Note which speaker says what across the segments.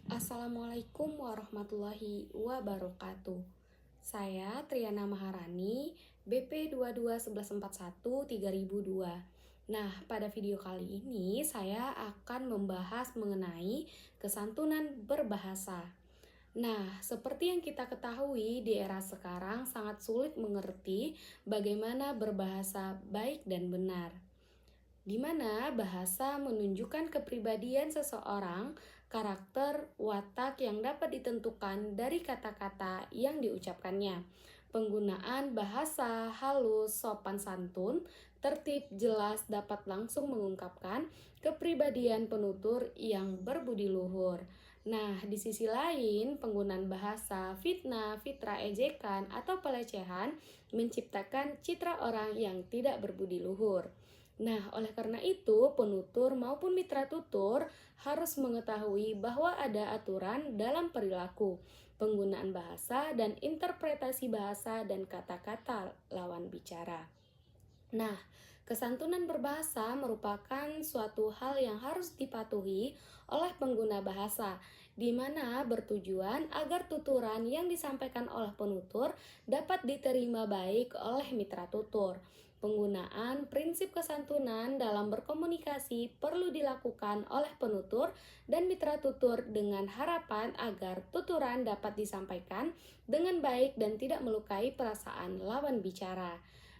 Speaker 1: Assalamualaikum warahmatullahi wabarakatuh. Saya Triana Maharani, BP 221141-3002. Nah, pada video kali ini saya akan membahas mengenai kesantunan berbahasa. Nah, seperti yang kita ketahui di era sekarang sangat sulit mengerti bagaimana berbahasa baik dan benar, di mana bahasa menunjukkan kepribadian seseorang, karakter, watak yang dapat ditentukan dari kata-kata yang diucapkannya. Penggunaan bahasa halus, sopan santun, tertib, jelas dapat langsung mengungkapkan kepribadian penutur yang berbudi luhur. Nah, di sisi lain, penggunaan bahasa fitnah, fitra ejekan, atau pelecehan menciptakan citra orang yang tidak berbudi luhur. Nah, oleh karena itu, penutur maupun mitra tutur harus mengetahui bahwa ada aturan dalam perilaku, penggunaan bahasa, dan interpretasi bahasa dan kata-kata lawan bicara. Nah, kesantunan berbahasa merupakan suatu hal yang harus dipatuhi oleh pengguna bahasa, di mana bertujuan agar tuturan yang disampaikan oleh penutur dapat diterima baik oleh mitra tutur. Penggunaan prinsip kesantunan dalam berkomunikasi perlu dilakukan oleh penutur dan mitra tutur dengan harapan agar tuturan dapat disampaikan dengan baik dan tidak melukai perasaan lawan bicara.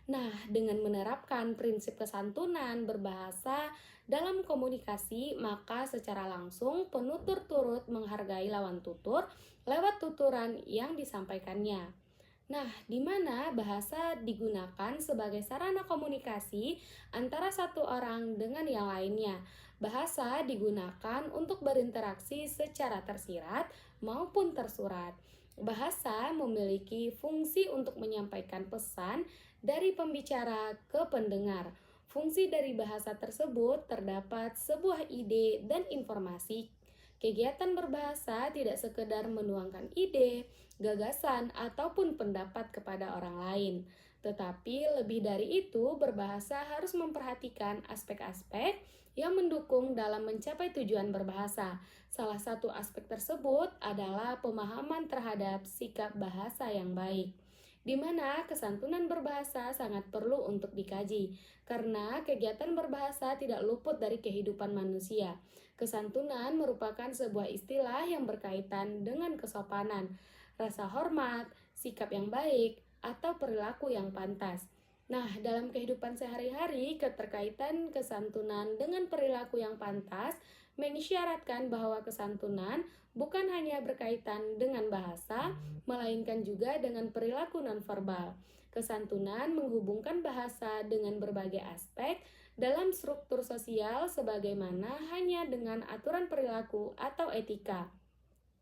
Speaker 1: Nah, dengan menerapkan prinsip kesantunan berbahasa dalam komunikasi, maka secara langsung penutur turut menghargai lawan tutur lewat tuturan yang disampaikannya. Nah, di mana bahasa digunakan sebagai sarana komunikasi antara satu orang dengan yang lainnya. Bahasa digunakan untuk berinteraksi secara tersirat maupun tersurat. Bahasa memiliki fungsi untuk menyampaikan pesan dari pembicara ke pendengar. Fungsi dari bahasa tersebut terdapat sebuah ide dan informasi. Kegiatan berbahasa tidak sekedar menuangkan ide, gagasan, ataupun pendapat kepada orang lain. Tetapi lebih dari itu, berbahasa harus memperhatikan aspek-aspek yang mendukung dalam mencapai tujuan berbahasa. Salah satu aspek tersebut adalah pemahaman terhadap sikap bahasa yang baik, di mana kesantunan berbahasa sangat perlu untuk dikaji, karena kegiatan berbahasa tidak luput dari kehidupan manusia. Kesantunan merupakan sebuah istilah yang berkaitan dengan kesopanan, rasa hormat, sikap yang baik, atau perilaku yang pantas. Nah, dalam kehidupan sehari-hari, keterkaitan kesantunan dengan perilaku yang pantas mengisyaratkan bahwa kesantunan bukan hanya berkaitan dengan bahasa, melainkan juga dengan perilaku nonverbal. Kesantunan menghubungkan bahasa dengan berbagai aspek dalam struktur sosial sebagaimana hanya dengan aturan perilaku atau etika.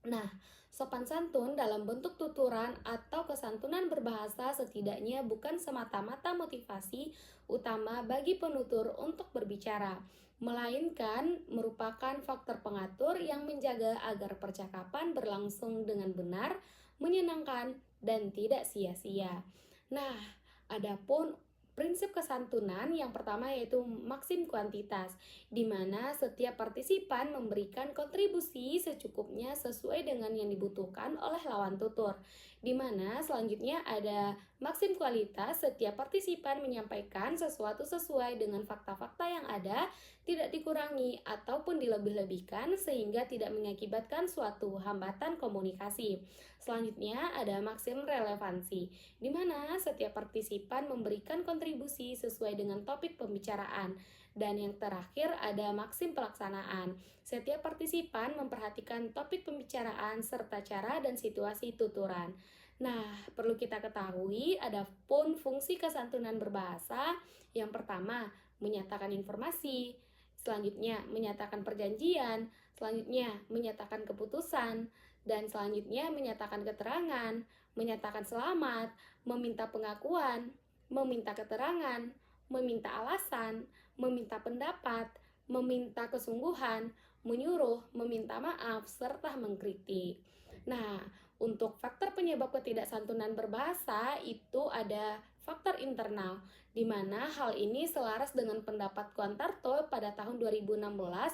Speaker 1: Nah, sopan santun dalam bentuk tuturan atau kesantunan berbahasa setidaknya bukan semata-mata motivasi utama bagi penutur untuk berbicara, melainkan merupakan faktor pengatur yang menjaga agar percakapan berlangsung dengan benar, menyenangkan, dan tidak sia-sia. Nah, adapun prinsip kesantunan yang pertama yaitu maksim kuantitas, di mana setiap partisipan memberikan kontribusi secukupnya sesuai dengan yang dibutuhkan oleh lawan tutur. Di mana selanjutnya ada maksim kualitas, setiap partisipan menyampaikan sesuatu sesuai dengan fakta-fakta yang ada, tidak dikurangi ataupun dilebih-lebihkan sehingga tidak mengakibatkan suatu hambatan komunikasi. Selanjutnya ada maksim relevansi, di mana setiap partisipan memberikan kontribusi sesuai dengan topik pembicaraan. Dan yang terakhir ada maksim pelaksanaan. Setiap partisipan memperhatikan topik pembicaraan serta cara dan situasi tuturan. Nah, perlu kita ketahui ada pun fungsi kesantunan berbahasa. Yang pertama, menyatakan informasi. Selanjutnya, menyatakan perjanjian. Selanjutnya, menyatakan keputusan. Dan selanjutnya menyatakan keterangan, menyatakan selamat, meminta pengakuan, meminta keterangan, meminta alasan, meminta pendapat, meminta kesungguhan, menyuruh, meminta maaf, serta mengkritik. Nah, untuk faktor penyebab ketidaksantunan berbahasa itu ada faktor internal, di mana hal ini selaras dengan pendapat Quantarto pada tahun 2016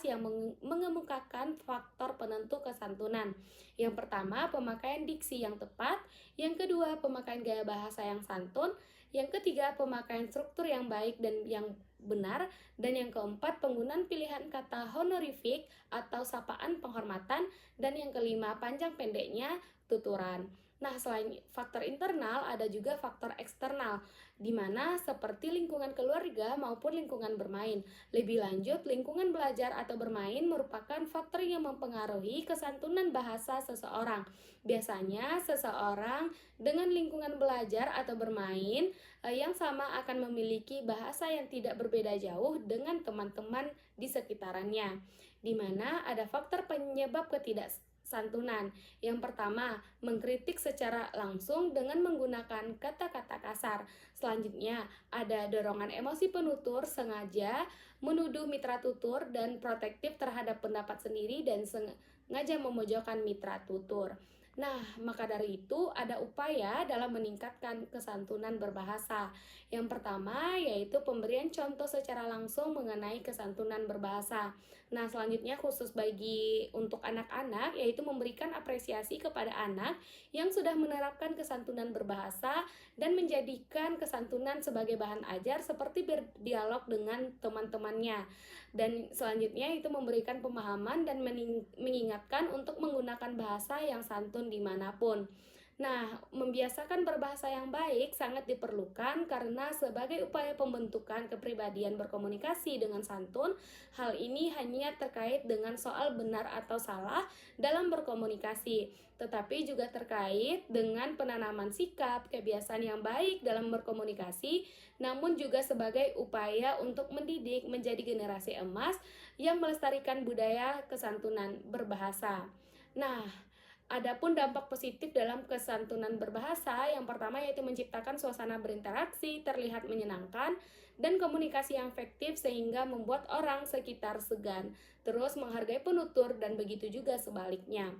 Speaker 1: yang mengemukakan faktor penentu kesantunan. Yang pertama, pemakaian diksi yang tepat, yang kedua, pemakaian gaya bahasa yang santun, yang ketiga, pemakaian struktur yang baik dan yang benar, dan yang keempat, penggunaan pilihan kata honorific atau sapaan penghormatan, dan yang kelima, panjang pendeknya tuturan. Nah, selain faktor internal, ada juga faktor eksternal, di mana seperti lingkungan keluarga maupun lingkungan bermain. Lebih lanjut, lingkungan belajar atau bermain merupakan faktor yang mempengaruhi kesantunan bahasa seseorang. Biasanya, seseorang dengan lingkungan belajar atau bermain yang sama akan memiliki bahasa yang tidak berbeda jauh dengan teman-teman di sekitarannya, di mana ada faktor penyebab ketidaksantunan. Yang pertama, mengkritik secara langsung dengan menggunakan kata-kata kasar. Selanjutnya, ada dorongan emosi penutur, sengaja menuduh mitra tutur dan protektif terhadap pendapat sendiri dan sengaja memojokkan mitra tutur. Nah, maka dari itu ada upaya dalam meningkatkan kesantunan berbahasa. Yang pertama yaitu pemberian contoh secara langsung mengenai kesantunan berbahasa. Nah, selanjutnya khusus bagi untuk anak-anak yaitu memberikan apresiasi kepada anak yang sudah menerapkan kesantunan berbahasa dan menjadikan kesantunan sebagai bahan ajar seperti berdialog dengan teman-temannya. Dan selanjutnya itu memberikan pemahaman dan mengingatkan untuk menggunakan bahasa yang santun dimanapun. Nah, membiasakan berbahasa yang baik sangat diperlukan karena sebagai upaya pembentukan kepribadian berkomunikasi dengan santun, hal ini hanya terkait dengan soal benar atau salah dalam berkomunikasi, tetapi juga terkait dengan penanaman sikap, kebiasaan yang baik dalam berkomunikasi, namun juga sebagai upaya untuk mendidik menjadi generasi emas yang melestarikan budaya kesantunan berbahasa. Nah, adapun dampak positif dalam kesantunan berbahasa, yang pertama yaitu menciptakan suasana berinteraksi terlihat menyenangkan dan komunikasi yang efektif sehingga membuat orang sekitar segan, terus menghargai penutur dan begitu juga sebaliknya.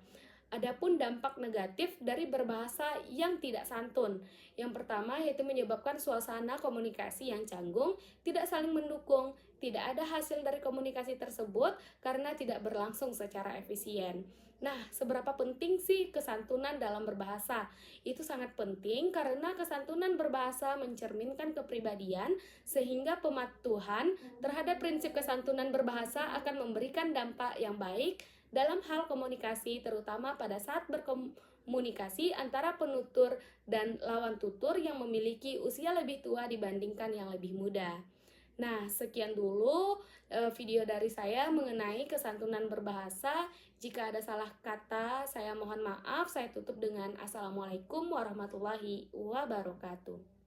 Speaker 1: Adapun dampak negatif dari berbahasa yang tidak santun. Yang pertama yaitu menyebabkan suasana komunikasi yang canggung, tidak saling mendukung, tidak ada hasil dari komunikasi tersebut karena tidak berlangsung secara efisien. Nah, seberapa penting sih kesantunan dalam berbahasa? Itu sangat penting karena kesantunan berbahasa mencerminkan kepribadian sehingga pematuhan terhadap prinsip kesantunan berbahasa akan memberikan dampak yang baik dalam hal komunikasi, terutama pada saat berkomunikasi antara penutur dan lawan tutur yang memiliki usia lebih tua dibandingkan yang lebih muda. Nah, sekian dulu video dari saya mengenai kesantunan berbahasa. Jika ada salah kata, saya mohon maaf. Saya tutup dengan Assalamualaikum warahmatullahi wabarakatuh.